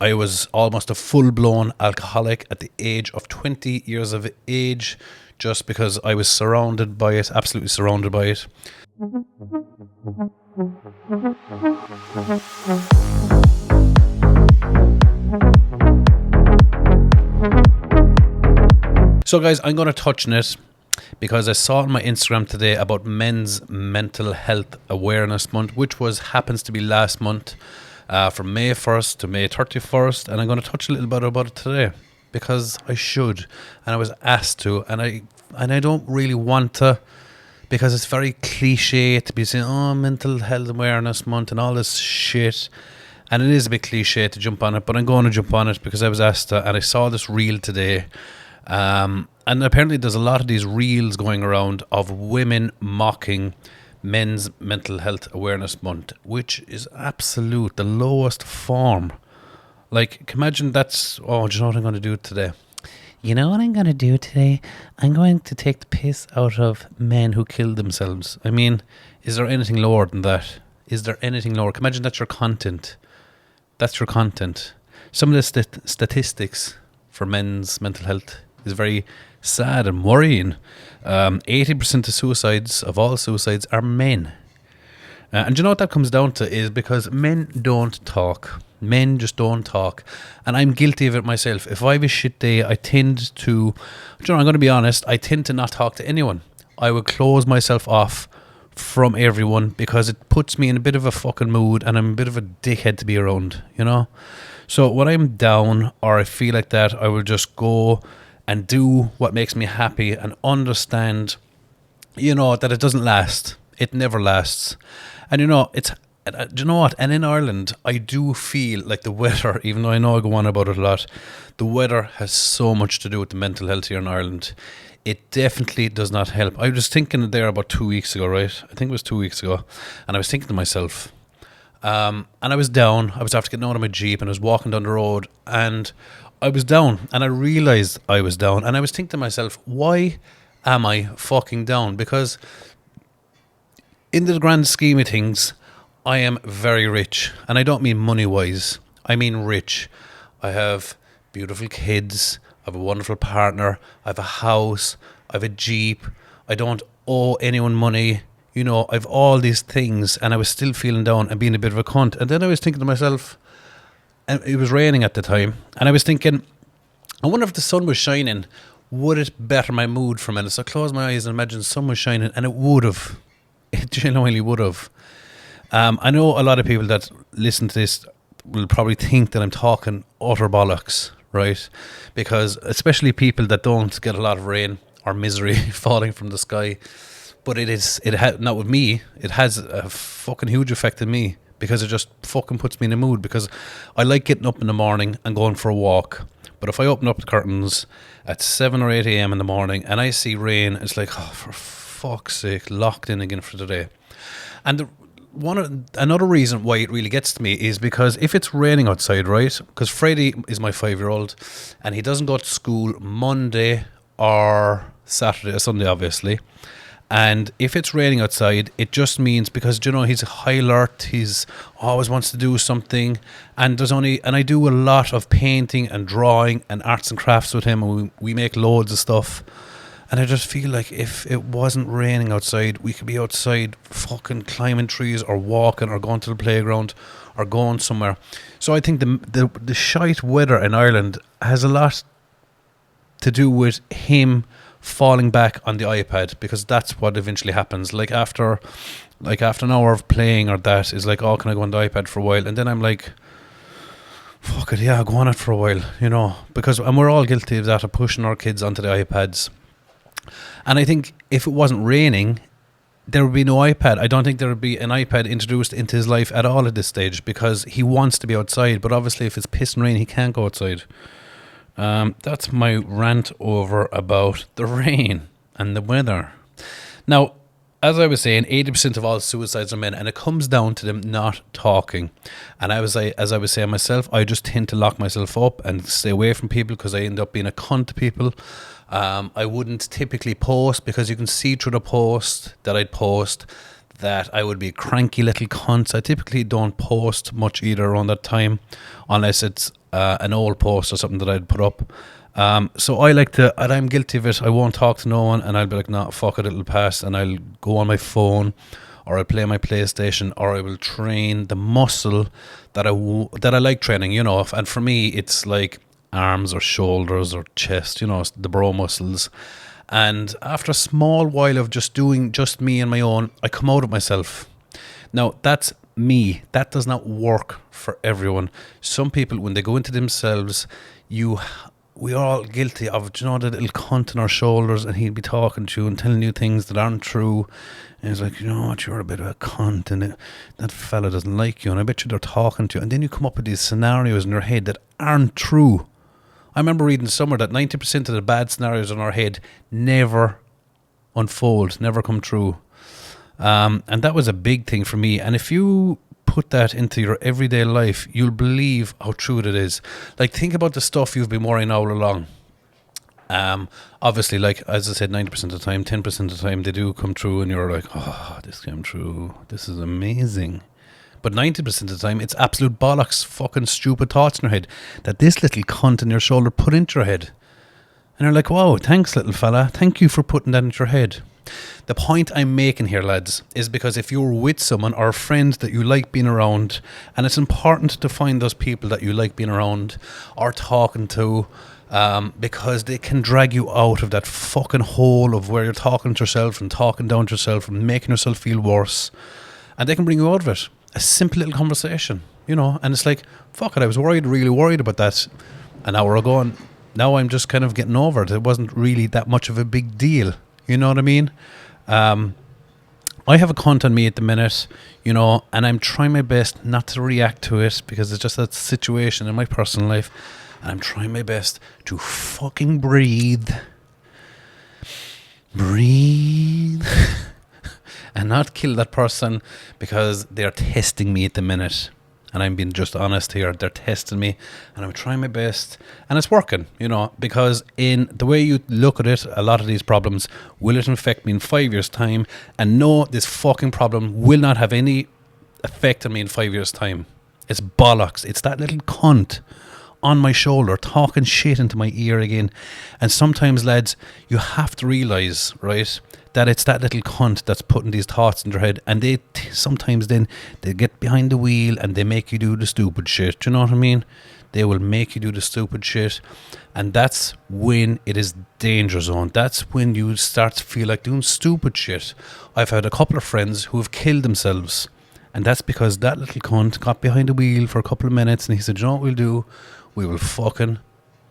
I was almost a full-blown alcoholic at the age of 20 years of age, just because I was surrounded by it, absolutely surrounded by it. So guys, I'm going to touch on it because I saw on my Instagram today about Men's Mental Health Awareness Month, which happens to be last month, from May 1st to May 31st, and I'm going to touch a little bit about it today because I should, and I was asked to, and I don't really want to, because it's very cliche to be saying, oh, Mental Health Awareness Month and all this shit, and it is a bit cliche to jump on it, but I'm going to jump on it because I was asked to, and I saw this reel today. And apparently there's a lot of these reels going around of women mocking Men's Mental Health Awareness Month, which is absolute, the lowest form. Like, imagine that's, oh, do you know what I'm going to do today? You know what I'm going to do today? I'm going to take the piss out of men who killed themselves. I mean, is there anything lower than that? Is there anything lower? Imagine that's your content. That's your content. Some of the statistics for men's mental health is very sad and worrying. 80% of all suicides are men. And you know what that comes down to is because men don't talk. Men just don't talk. And I'm guilty of it myself. If I have a shit day, I tend to, I'm going to be honest, I tend to not talk to anyone. I would close myself off from everyone because it puts me in a bit of a fucking mood and I'm a bit of a dickhead to be around, you know? So when I'm down or I feel like that, I will just go and do what makes me happy and understand, that it doesn't last. It never lasts. And do you know what? And in Ireland, I do feel like the weather, even though I know I go on about it a lot, the weather has so much to do with the mental health here in Ireland. It definitely does not help. I was thinking there about 2 weeks ago, right? I think it was 2 weeks ago. And I was thinking to myself, and I was down. I was after getting out of my Jeep and I was walking down the road and I was down and I realised I was down and I was thinking to myself, why am I fucking down? Because in the grand scheme of things, I am very rich, and I don't mean money-wise. I mean rich. I have beautiful kids. I have a wonderful partner. I have a house. I have a Jeep. I don't owe anyone money. I have all these things, and I was still feeling down and being a bit of a cunt. And then I was thinking to myself, and it was raining at the time, and I was thinking, I wonder if the sun was shining, would it better my mood for a minute? So I closed my eyes and imagined the sun was shining, and it would have. It genuinely would have. I know a lot of people that listen to this will probably think that I'm talking utter bollocks, right? Because especially people that don't get a lot of rain or misery falling from the sky. But not with me, it has a fucking huge effect on me because it just fucking puts me in a mood because I like getting up in the morning and going for a walk. But if I open up the curtains at 7 or 8 a.m. in the morning and I see rain, it's like, oh, for fuck's sake, locked in again for the day. And another reason why it really gets to me is because if it's raining outside, right? Because Freddie is my 5-year-old and he doesn't go to school Monday or Saturday or Sunday, obviously. And if it's raining outside, it just means because, he's high alert, he's always wants to do something. And I do a lot of painting and drawing and arts and crafts with him. And we make loads of stuff. And I just feel like if it wasn't raining outside, we could be outside fucking climbing trees or walking or going to the playground or going somewhere. So I think the shite weather in Ireland has a lot to do with him falling back on the iPad, because that's what eventually happens. Like after an hour of playing or that is like, oh, can I go on the iPad for a while? And then I'm like, fuck it, yeah, go on it for a while, and we're all guilty of that, of pushing our kids onto the iPads. And I think if it wasn't raining, there would be no iPad. I don't think there would be an iPad introduced into his life at all at this stage because he wants to be outside. But obviously if it's pissing rain, he can't go outside. That's my rant over about the rain and the weather. Now, as I was saying, 80% of all suicides are men, and it comes down to them not talking. And as I was saying myself, I just tend to lock myself up and stay away from people because I end up being a cunt to people. I wouldn't typically post because you can see through the post that I'd post that I would be a cranky little cunt. I typically don't post much either around that time, unless it's an old post or something that I'd put up. So I like to, and I'm guilty of it. I won't talk to no one, and I'll be like, nah, fuck it, it'll pass, and I'll go on my phone, or I'll play my PlayStation, or I will train the muscle that that I like training, you know. And for me, it's like arms or shoulders or chest, you know, the bro muscles. And after a small while of just doing just me and my own, I come out of myself. Now, that's me. That does not work for everyone. Some people, when they go into themselves, we are all guilty of, you know, the little cunt on our shoulders, and he'd be talking to you and telling you things that aren't true. And he's like, you know what, you're a bit of a cunt, and that fella doesn't like you, and I bet you they're talking to you. And then you come up with these scenarios in your head that aren't true. I remember reading somewhere that 90% of the bad scenarios in our head never unfold, never come true. And that was a big thing for me. And if you put that into your everyday life, you'll believe how true it is. Like, think about the stuff you've been worrying all along. Obviously, like, as I said, 90% of the time, 10% of the time, they do come true, and you're like, oh, this came true. This is amazing. But 90% of the time, it's absolute bollocks, fucking stupid thoughts in your head that this little cunt in your shoulder put into your head. And you're like, wow, thanks, little fella. Thank you for putting that into your head. The point I'm making here, lads, is because if you're with someone or a friend that you like being around, and it's important to find those people that you like being around or talking to, because they can drag you out of that fucking hole of where you're talking to yourself and talking down to yourself and making yourself feel worse. And they can bring you out of it. A simple little conversation, you know, and it's like, fuck it, I was really worried about that an hour ago, and now I'm just kind of getting over it. It wasn't really that much of a big deal, you know what I mean? I have a cunt on me at the minute, you know, and I'm trying my best not to react to it because it's just that situation in my personal life, and I'm trying my best to fucking breathe and not kill that person, because they're testing me at the minute. And I'm being just honest here. They're testing me, and I'm trying my best, and it's working, you know, because in the way you look at it, a lot of these problems, will it affect me in 5 years' time? And no, this fucking problem will not have any effect on me in 5 years' time. It's bollocks. It's that little cunt on my shoulder talking shit into my ear again. And sometimes, lads, you have to realise, right, that it's that little cunt that's putting these thoughts in your head, and they sometimes then they get behind the wheel and they make you do the stupid shit. Do you know what I mean? They will make you do the stupid shit, and that's when it is danger zone. That's when you start to feel like doing stupid shit. I've had a couple of friends who have killed themselves, and that's because that little cunt got behind the wheel for a couple of minutes and he said, you know what we'll do? We will fucking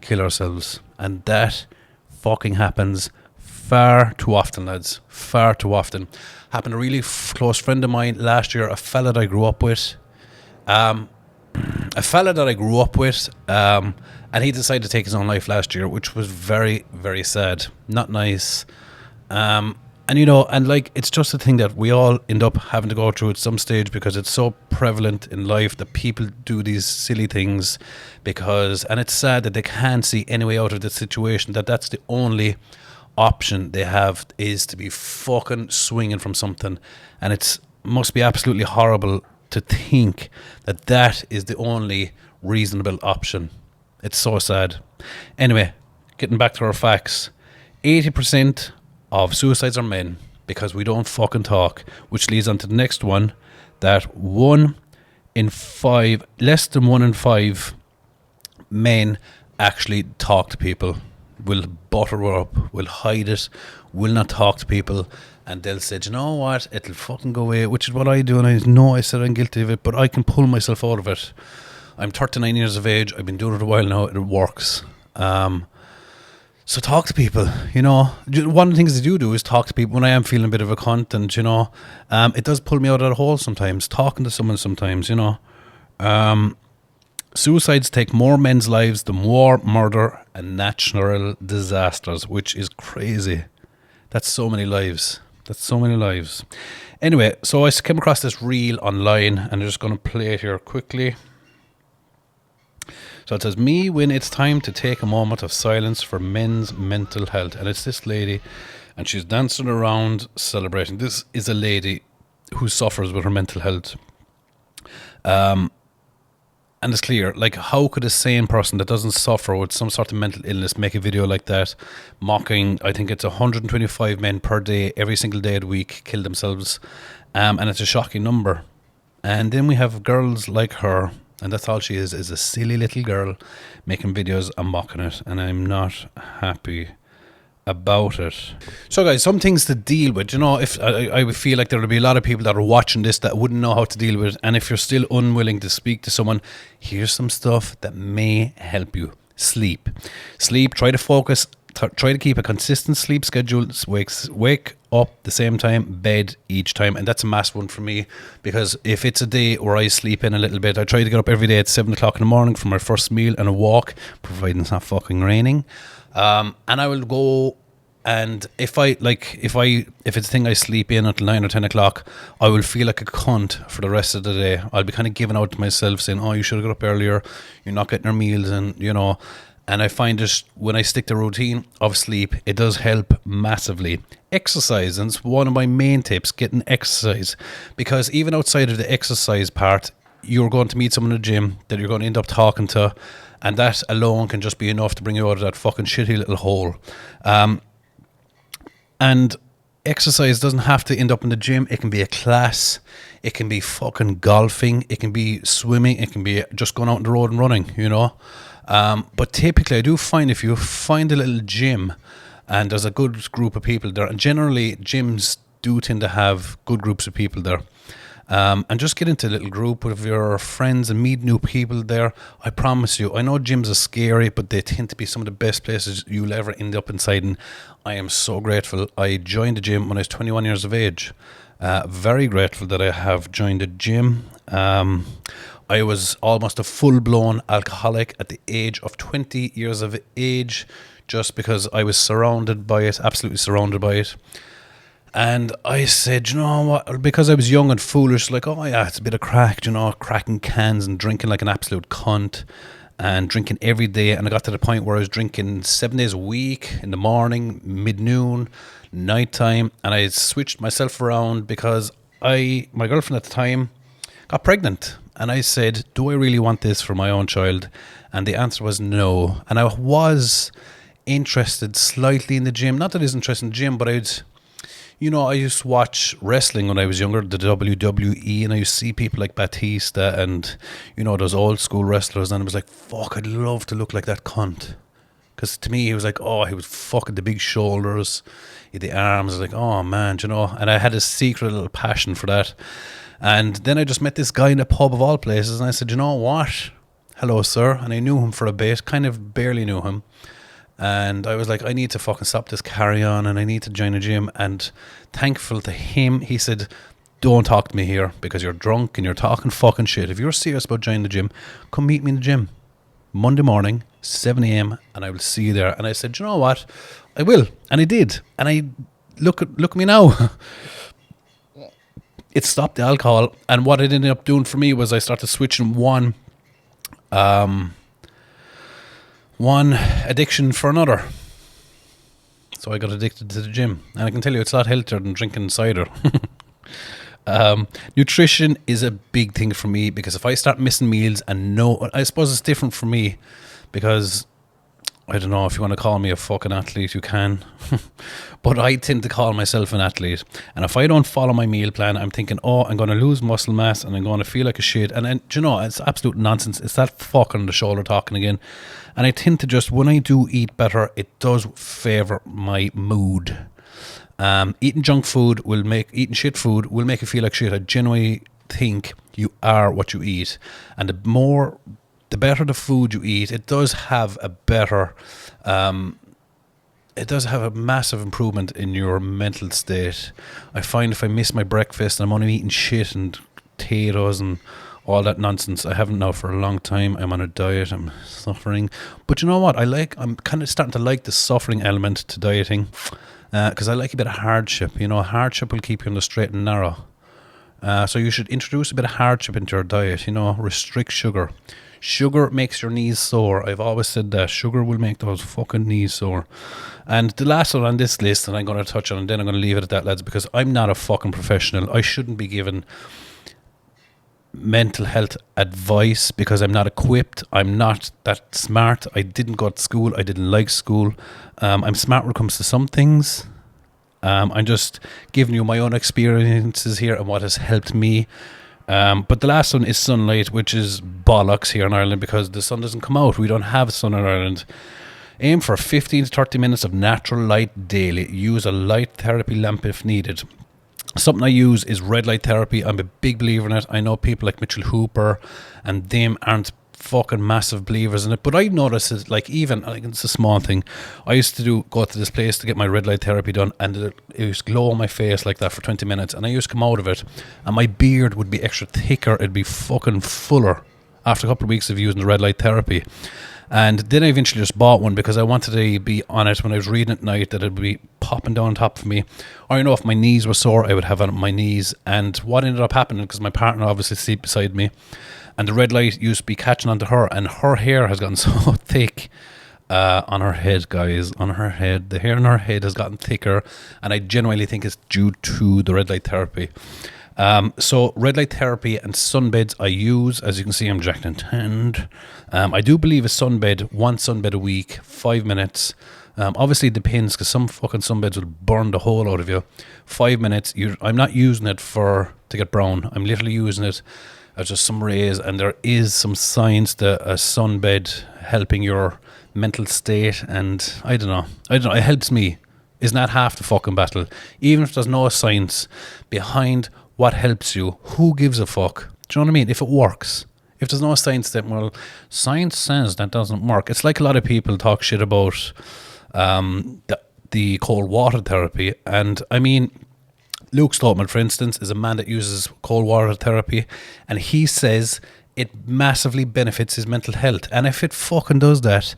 kill ourselves. And that fucking happens far too often, lads. Far too often. Happened to a really close friend of mine last year, a fella that I grew up with. And he decided to take his own life last year, which was very, very sad. Not nice. And, you know, and like, it's just a thing that we all end up having to go through at some stage, because it's so prevalent in life that people do these silly things and it's sad that they can't see any way out of the situation, that's the only option they have, is to be fucking swinging from something. And it must be absolutely horrible to think that is the only reasonable option. It's so sad. Anyway, getting back to our facts. 80% of suicides are men, because we don't fucking talk, which leads on to the next one, that less than 1 in 5 men actually talk to people, will butter up, will hide it, will not talk to people, and they'll say, you know what, it'll fucking go away, which is what I do, and I know I said I'm guilty of it, but I can pull myself out of it. I'm 39 years of age, I've been doing it a while now, it works. So talk to people, you know. One of the things I do is talk to people when I am feeling a bit of a cunt, and, you know, it does pull me out of the hole sometimes, talking to someone sometimes, you know. Suicides take more men's lives than war, murder, and natural disasters, which is crazy. That's so many lives. Anyway, so I came across this reel online, and I'm just going to play it here quickly. So it says, me when it's time to take a moment of silence for men's mental health. And it's this lady, and she's dancing around celebrating. This is a lady who suffers with her mental health. And it's clear, like, how could a sane person that doesn't suffer with some sort of mental illness make a video like that, mocking, I think it's 125 men per day, every single day of the week, kill themselves, and it's a shocking number. And then we have girls like her, and that's all she is a silly little girl making videos and mocking it, and I'm not happy about it. So guys, some things to deal with. You know, if I would feel like there would be a lot of people that are watching this that wouldn't know how to deal with it, and if you're still unwilling to speak to someone, here's some stuff that may help you. Sleep. Try to focus. Try to keep a consistent sleep schedule. Wake up the same time, bed each time, and that's a massive one for me, because if it's a day where I sleep in a little bit, I try to get up every day at 7 o'clock in the morning for my first meal and a walk, providing it's not fucking raining. And I will go, and if it's a thing I sleep in until 9 or 10 o'clock, I will feel like a cunt for the rest of the day. I'll be kind of giving out to myself, saying, oh, you should have got up earlier, you're not getting your meals, and you know. And I find just when I stick to routine of sleep, it does help massively. Exercise, and it's one of my main tips, getting exercise, because even outside of the exercise part, you're going to meet someone in the gym that you're going to end up talking to, and that alone can just be enough to bring you out of that fucking shitty little hole. And exercise doesn't have to end up in the gym. It can be a class, it can be fucking golfing, it can be swimming, it can be just going out on the road and running, you know. But typically I do find if you find a little gym and there's a good group of people there, and generally gyms do tend to have good groups of people there, and just get into a little group with your friends and meet new people there. I promise you, I know gyms are scary, but they tend to be some of the best places you'll ever end up inside, and I am so grateful I joined the gym when I was 21 years of age. Very grateful that I have joined the gym. I was almost a full-blown alcoholic at the age of 20 years of age, just because I was surrounded by it, absolutely surrounded by it. And I said, you know what, because I was young and foolish, like, oh yeah, it's a bit of crack, you know, cracking cans and drinking like an absolute cunt, and drinking every day. And I got to the point where I was drinking 7 days a week, in the morning, mid-noon, nighttime, and I switched myself around because my girlfriend at the time got pregnant. And I said, do I really want this for my own child? And the answer was no. And I was interested slightly in the gym. Not that I was interested in the gym, but I used to watch wrestling when I was younger, the WWE, and I used to see people like Batista and, you know, those old school wrestlers, and I was like, fuck, I'd love to look like that cunt. Because to me, he was like, oh, he was fucking the big shoulders, the arms. I was like, oh man, you know, and I had a secret little passion for that. And then I just met this guy in a pub of all places, and I said, you know what? Hello, sir. And I knew him for a bit, kind of barely knew him. And I was like, I need to fucking stop this carry on, and I need to join a gym. And thankful to him, he said, don't talk to me here because you're drunk and you're talking fucking shit. If you're serious about joining the gym, come meet me in the gym Monday morning, 7 a.m, and I will see you there. And I said, you know what? I will. And I did. And I look at me now. It stopped the alcohol, and what it ended up doing for me was I started switching one addiction for another. So I got addicted to the gym, and I can tell you it's a lot healthier than drinking cider. Nutrition is a big thing for me, because if I start missing meals, and I suppose it's different for me because I don't know, if you want to call me a fucking athlete, you can. But I tend to call myself an athlete. And if I don't follow my meal plan, I'm thinking, oh, I'm going to lose muscle mass and I'm going to feel like a shit. And then, you know, it's absolute nonsense. It's that fuck on the shoulder talking again. And I tend to just, when I do eat better, it does favour my mood. Eating junk food eating shit food will make you feel like shit. I genuinely think you are what you eat. And the better the food you eat, it does have a better, it does have a massive improvement in your mental state. I find if I miss my breakfast and I'm only eating shit and potatoes and all that nonsense, I haven't now for a long time. I'm on a diet, I'm suffering. But you know what? I'm kind of starting to like the suffering element to dieting, because I like a bit of hardship. You know, hardship will keep you on the straight and narrow. So you should introduce a bit of hardship into your diet, you know, restrict sugar. Sugar makes your knees sore. I've always said that. Sugar will make those fucking knees sore. And the last one on this list, and I'm going to touch on, and then I'm going to leave it at that, lads, because I'm not a fucking professional. I shouldn't be given mental health advice because I'm not equipped. I'm not that smart. I didn't go to school. I didn't like school. I'm smart when it comes to some things. I'm just giving you my own experiences here and what has helped me. But the last one is sunlight, which is bollocks here in Ireland because the sun doesn't come out. We don't have sun in Ireland. Aim for 15 to 30 minutes of natural light daily. Use a light therapy lamp if needed. Something I use is red light therapy. I'm a big believer in it. I know people like Mitchell Hooper and them aren't fucking massive believers in it, but I notice it, like, even like, it's a small thing. I used to go to this place to get my red light therapy done, and it used to glow on my face like that for 20 minutes, and I used to come out of it and my beard would be extra thicker. It'd be fucking fuller after a couple of weeks of using the red light therapy. And then I eventually just bought one because I wanted to be on it when I was reading at night, that it would be popping down on top of me. Or, you know, if my knees were sore, I would have it on my knees. And what ended up happening, because my partner obviously sleep beside me, and the red light used to be catching onto her, and her hair has gotten so thick on her head, guys, on her head. The hair on her head has gotten thicker, and I genuinely think it's due to the red light therapy. So red light therapy and sunbeds I use. As you can see, I'm jacked and tanned. I do believe a sunbed, one sunbed a week, 5 minutes. Obviously it depends, because some fucking sunbeds will burn the hole out of you. 5 minutes. I'm not using it to get brown. I'm literally using it as just some rays, and there is some science to a sunbed helping your mental state, and I don't know, it helps me. Is not half the fucking battle. Even if there's no science behind what helps you, who gives a fuck? Do you know what I mean? If it works. If there's no science, then, well, science says that doesn't work. It's like a lot of people talk shit about the cold water therapy. And I mean, Luke Stoltman, for instance, is a man that uses cold water therapy, and he says it massively benefits his mental health. And if it fucking does that,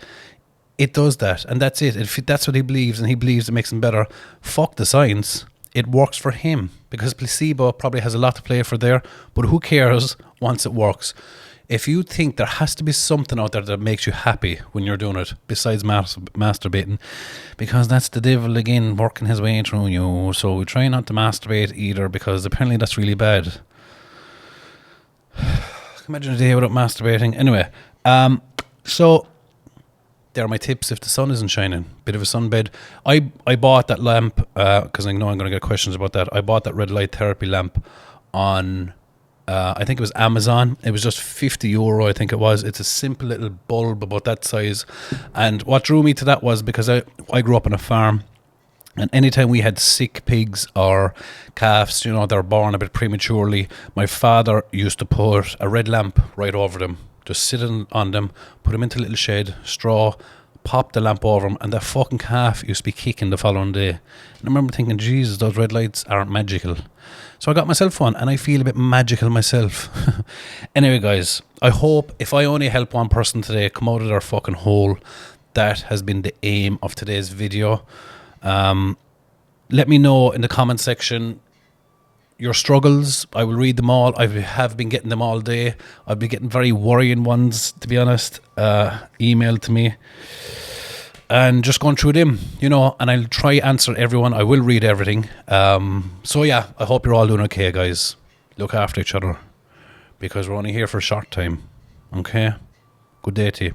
it does that, and that's it. If that's what he believes, and he believes it makes him better, fuck the science. It works for him, because placebo probably has a lot to play for there, but who cares once it works? If you think there has to be something out there that makes you happy when you're doing it, besides masturbating, because that's the devil again working his way through you, so we try not to masturbate either, because apparently that's really bad. Imagine a day without masturbating. Anyway, so there are my tips if the sun isn't shining. Bit of a sunbed. I bought that lamp because I know I'm going to get questions about that. I bought that red light therapy lamp on I think it was Amazon. It was just €50, I think it was. It's a simple little bulb about that size, and what drew me to that was because I grew up on a farm, and anytime we had sick pigs or calves, you know, they're born a bit prematurely, my father used to put a red lamp right over them, just sitting on them, put them into a little shed, straw, pop the lamp over them, and that fucking calf used to be kicking the following day. And I remember thinking, Jesus, those red lights aren't magical. So I got myself one, and I feel a bit magical myself. Anyway, guys, I hope if I only help one person today come out of their fucking hole, that has been the aim of today's video. Let me know in the comment section your struggles. I will read them all. I have been getting them all day. I've been getting very worrying ones, to be honest, emailed to me, and just going through them, you know, and I'll try answer everyone. I will read everything. So yeah, I hope you're all doing okay, guys. Look after each other, because we're only here for a short time. Okay, good day to you.